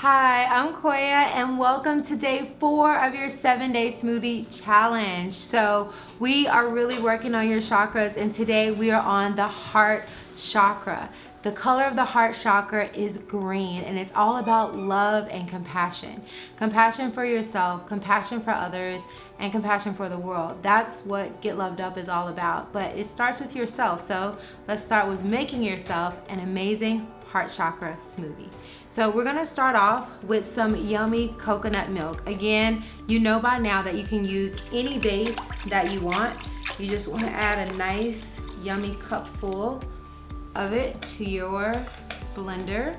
Hi, I'm Koya and welcome to day 4 of your 7-day smoothie challenge. So we are really working on your chakras, and today we are on the heart chakra. The color of the heart chakra is green, and it's all about love and compassion. Compassion for yourself, compassion for others, and compassion for the world. That's what Get Loved Up is all about, but it starts with yourself. So let's start with making yourself an amazing heart chakra smoothie. So we're gonna start off with some yummy coconut milk. Again, you know by now that you can use any base that you want. You just wanna add a nice yummy cup full of it to your blender.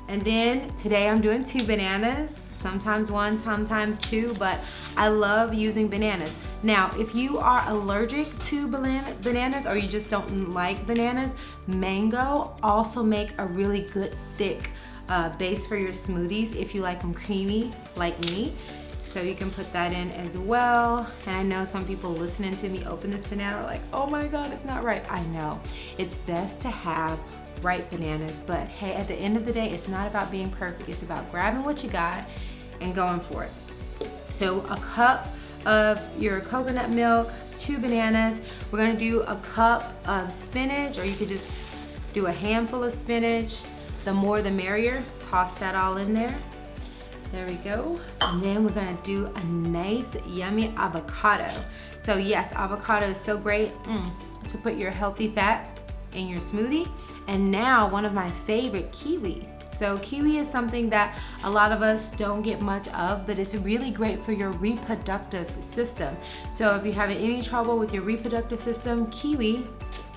And then today I'm doing 2 bananas, sometimes 1, sometimes 2, but I love using bananas. Now, if you are allergic to bananas or you just don't like bananas, mango also make a really good thick base for your smoothies if you like them creamy like me. So you can put that in as well. And I know some people listening to me open this banana are like, oh my God, it's not ripe. I know, it's best to have ripe bananas, but hey, at the end of the day, it's not about being perfect. It's about grabbing what you got and going for it. So a cup of your coconut milk, 2 bananas. We're gonna do a cup of spinach, or you could just do a handful of spinach. The more the merrier. Toss that all in there. There we go. And then we're gonna do a nice yummy avocado. So yes, avocado is so great to put your healthy fat in your smoothie. And now one of my favorite, kiwi. So kiwi is something that a lot of us don't get much of, but it's really great for your reproductive system. So if you're having any trouble with your reproductive system, kiwi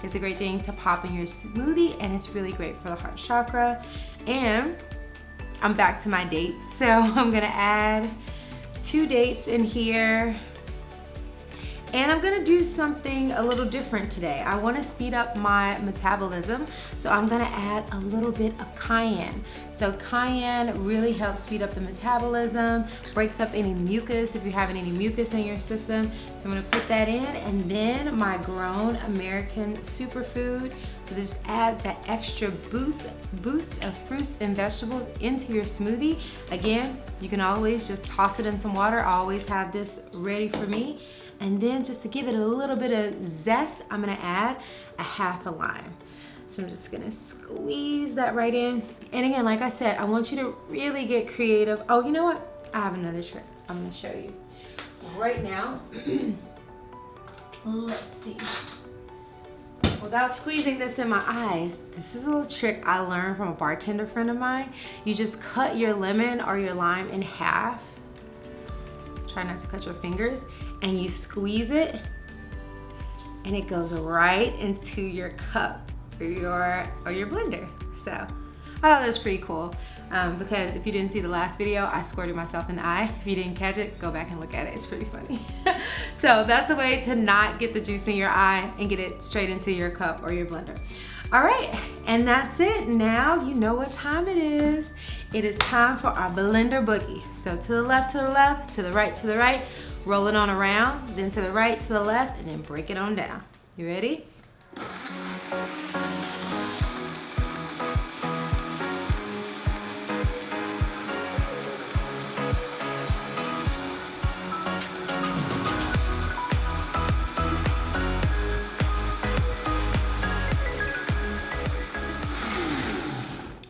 is a great thing to pop in your smoothie, and it's really great for the heart chakra. And I'm back to my dates. So I'm gonna add 2 dates in here. And I'm gonna do something a little different today. I wanna speed up my metabolism, so I'm gonna add a little bit of cayenne. So cayenne really helps speed up the metabolism, breaks up any mucus if you're having any mucus in your system. So I'm gonna put that in, and then my grown American superfood. So this adds that extra boost of fruits and vegetables into your smoothie. Again, you can always just toss it in some water. I always have this ready for me. And then just to give it a little bit of zest, I'm gonna add a half a lime. So I'm just gonna squeeze that right in. And again, like I said, I want you to really get creative. Oh, you know what? I have another trick I'm gonna show you. Right now, let's see. Without squeezing this in my eyes, this is a little trick I learned from a bartender friend of mine. You just cut your lemon or your lime in half. Try not to cut your fingers, and you squeeze it, and it goes right into your cup or your blender. So I thought that was pretty cool because if you didn't see the last video, I squirted myself in the eye. If you didn't catch it, go back and look at it. It's pretty funny. So that's a way to not get the juice in your eye and get it straight into your cup or your blender. All right, and that's it. Now you know what time it is. It is time for our blender boogie. So to the left, to the left, to the right, roll it on around, then to the right, to the left, and then break it on down. You ready?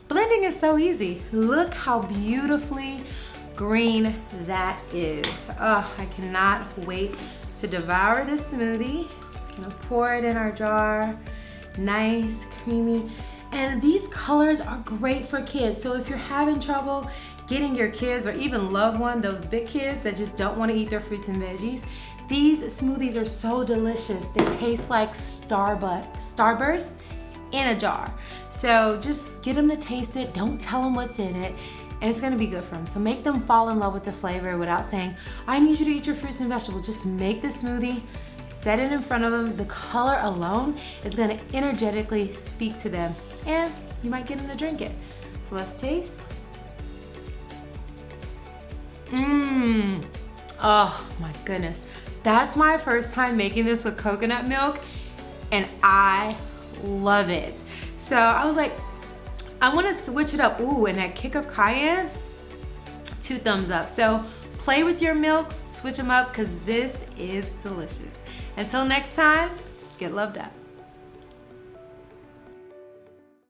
Blending is so easy. Look how beautifully green that is. Oh, I cannot wait to devour this smoothie. I'm gonna pour it in our jar. Nice, creamy. And these colors are great for kids. So if you're having trouble getting your kids or even loved one, those big kids that just don't want to eat their fruits and veggies, these smoothies are so delicious. They taste like Starburst in a jar. So just get them to taste it. Don't tell them what's in it, and it's gonna be good for them. So make them fall in love with the flavor without saying, I need you to eat your fruits and vegetables. Just make the smoothie, set it in front of them. The color alone is gonna energetically speak to them, and you might get them to drink it. So let's taste. Oh my goodness. That's my first time making this with coconut milk, and I love it. So I was like, I want to switch it up. Ooh, and that kick of cayenne, 2 thumbs up. So play with your milks, switch them up, because this is delicious. Until next time, get loved up.